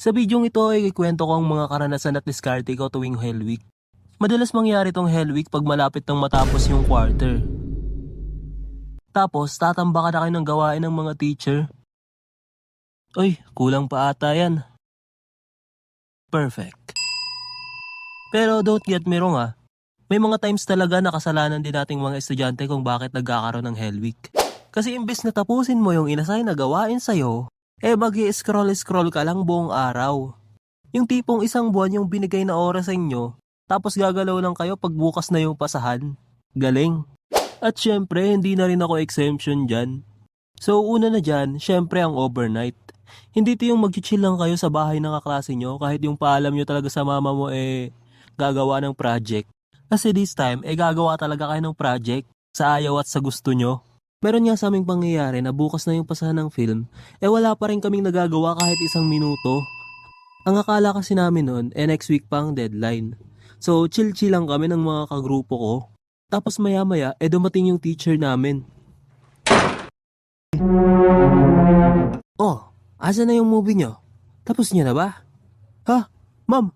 Sa bidyong ito ay ikwento ko ang mga karanasan at diskarte ko tuwing Hell Week. Madalas mangyari tong Hell Week pag malapit nang matapos yung quarter. Tapos tatambaka na kayo ng gawain ng mga teacher. Uy, kulang pa ata yan. Perfect. Pero don't get me wrong ah. May mga times talaga na kasalanan din nating mga estudyante kung bakit nagkakaroon ng Hell Week. Kasi imbes na tapusin mo yung inassign na gawain sa'yo, mag-i-scroll ka lang buong araw. Yung tipong isang buwan yung binigay na oras sa inyo, tapos gagalaw lang kayo pag bukas na yung pasahan. Galing. At syempre, hindi na rin ako exemption dyan. So una na dyan, syempre ang overnight. Hindi ito yung mag-chill lang kayo sa bahay ng kaklase nyo kahit yung paalam nyo talaga sa mama mo gagawa ng project. Kasi this time, gagawa talaga kayo ng project sa ayaw at sa gusto nyo. Meron nga sa aming pangyayari na bukas na yung pasahan ng film, wala pa rin kaming nagagawa kahit isang minuto. Ang akala kasi namin nun, next week pa ang deadline. So chill-chill lang kami ng mga kagrupo ko. Tapos maya-maya, dumating yung teacher namin. Oh, asa na yung movie nyo? Tapos nyo na ba? Ha? Ma'am,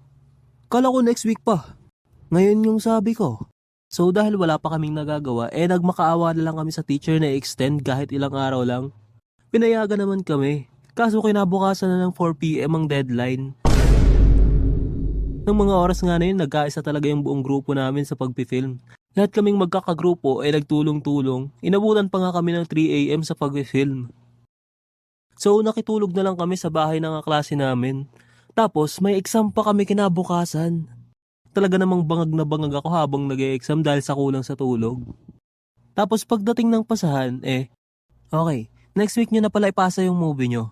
kala ko next week pa. Ngayon yung sabi ko. So dahil wala pa kaming nagagawa, nagmakaawa na lang kami sa teacher na extend kahit ilang araw lang. Pinayagan naman kami. Kaso kinabukasan na ng 4 PM ang deadline. Nang mga oras nga na yun, nagkaisa talaga yung buong grupo namin sa pagpifilm. Lahat kaming magkakagrupo nagtulong-tulong. Inabutan pa nga kami ng 3 AM sa pagpifilm. So nakitulog na lang kami sa bahay ng klase namin. Tapos may exam pa kami kinabukasan. Talaga namang bangag na bangag ako habang nag-e-exam dahil sa kulang sa tulog. Tapos pagdating ng pasahan, okay, next week nyo na pala ipasa yung movie nyo.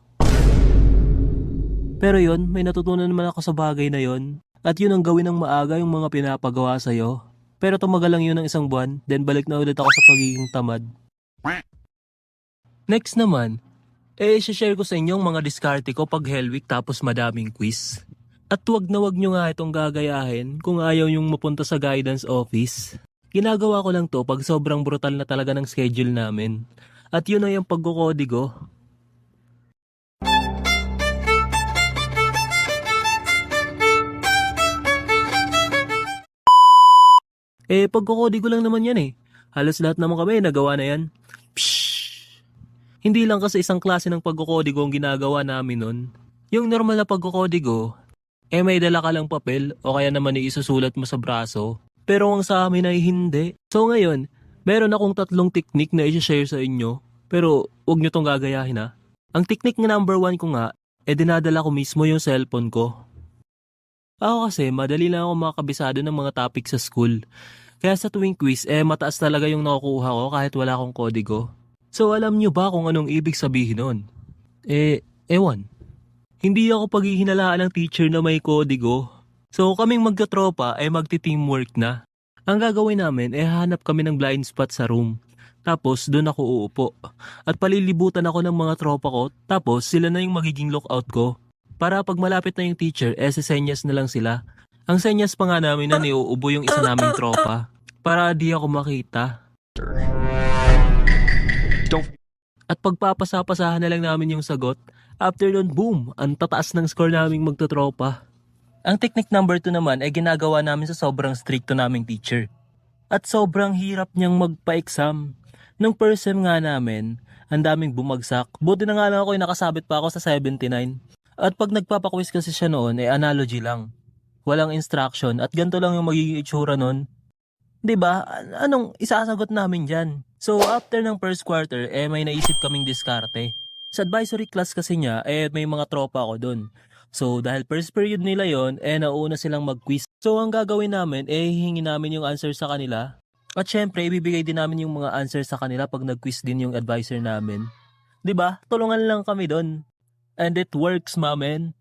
Pero yun, may natutunan naman ako sa bagay na yun. At yun ang gawin ng maaga yung mga pinapagawa sa'yo. Pero tumagal lang yun ng isang buwan, then balik na ulit ako sa pagiging tamad. Next naman, share ko sa inyo ang mga diskarte ko pag Hell Week tapos madaming quiz. At wag na wag nyo nga itong gagayahin kung ayaw yung mapunta sa guidance office. Ginagawa ko lang to pag sobrang brutal na talaga ng schedule namin. At yun na yung pagkukodigo. Pagkukodigo lang naman yan Halos lahat naman kami nagawa na yan. Pshh! Hindi lang kasi isang klase ng pagkukodigo ang ginagawa namin nun. Yung normal na pagkukodigo, may dala ka lang papel o kaya naman isusulat mo sa braso. Pero ang sa amin ay hindi. So ngayon, meron akong 3 technique na i-share sa inyo. Pero huwag nyo tong gagayahin ha. Ang technique na number 1 ko nga, dinadala ko mismo yung cellphone ko. Ako kasi, madali lang ako makakabisado ng mga topic sa school. Kaya sa tuwing quiz, mataas talaga yung nakukuha ko kahit wala akong kodigo. So alam nyo ba kung anong ibig sabihin nun? Ewan. Hindi ako paghihinalaan ng teacher na may kodigo. So kaming magkatropa magti-teamwork na. Ang gagawin namin hahanap kami ng blind spot sa room. Tapos doon ako uupo. At palilibutan ako ng mga tropa ko. Tapos sila na yung magiging lookout ko. Para pag malapit na yung teacher, sisenyas na lang sila. Ang senyas pa nga namin na niuubo yung isa naming tropa. Para di ako makita. At pagpapasa-pasahan na lang namin yung sagot. After nun, boom! Ang tataas ng score naming magtotropa. Ang technique number 2 naman ginagawa namin sa sobrang stricto naming teacher. At sobrang hirap niyang magpa-exam. Nung first sem nga namin, ang daming bumagsak. Buti na nga lang ako nakasabit pa ako sa 79. At pag nagpapaquiz kasi siya noon, analogy lang. Walang instruction at ganito lang yung magiging itsura nun. 'Di ba? Anong isasagot namin dyan? So after ng first quarter, may naisip kaming diskarte. Sa advisory class kasi niya, may mga tropa ako dun. So dahil first period nila yon, nauna silang mag-quiz. So ang gagawin namin, hihingi namin yung answer sa kanila. At syempre, ibibigay din namin yung mga answer sa kanila pag nag-quiz din yung advisor namin. 'Di ba? Tulungan lang kami dun. And it works, mamen.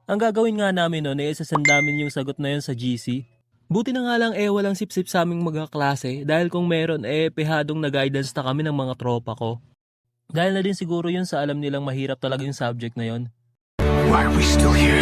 Ang gagawin nga namin nun, isasend namin yung sagot na yun sa GC. Buti na nga lang walang sip-sip sa aming mga klase dahil kung meron pihadong na guidance na kami ng mga tropa ko. Dahil na din siguro yun sa alam nilang mahirap talaga yung subject na yun. Why are we still here?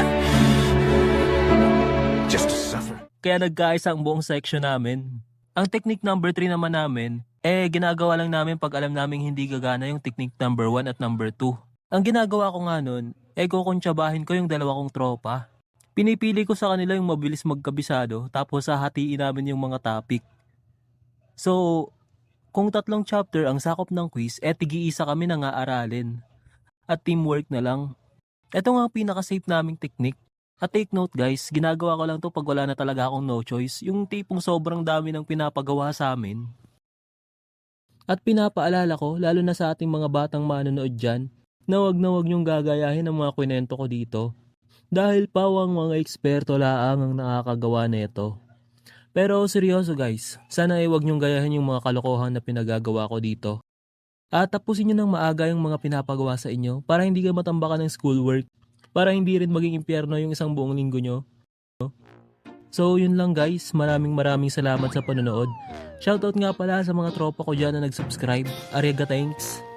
Just to suffer. Kaya nagkaisa ang buong section namin. Ang technique number 3 naman namin, ginagawa lang namin pag alam naming hindi gagana yung technique number 1 at number 2. Ang ginagawa ko nga nun, kukontsabahin ko yung dalawa kong tropa. Pinipili ko sa kanila yung mabilis magkabisado tapos hahatiin namin yung mga topic. So, kung 3 chapter ang sakop ng quiz, tig-iisa kami na nga aralin. At teamwork na lang. Ito nga ang pinaka-safe naming technique. At take note guys, ginagawa ko lang to pag wala na talaga akong no choice. Yung tipong sobrang dami ng pinapagawa sa amin. At pinapaalala ko, lalo na sa ating mga batang manonood dyan, na wag niyong gagayahin ang mga kwento ko dito. Dahil pawang mga eksperto laang ang nakakagawa nito. Pero seryoso guys, sana ay wag niyong gayahin yung mga kalokohan na pinagagawa ko dito. At tapusin niyo ng maaga yung mga pinapagawa sa inyo para hindi ka matambakan ng schoolwork. Para hindi rin maging impyerno yung isang buong linggo nyo. So yun lang guys, maraming salamat sa panonood. Shoutout nga pala sa mga tropa ko dyan na nag-subscribe. Ariga thanks!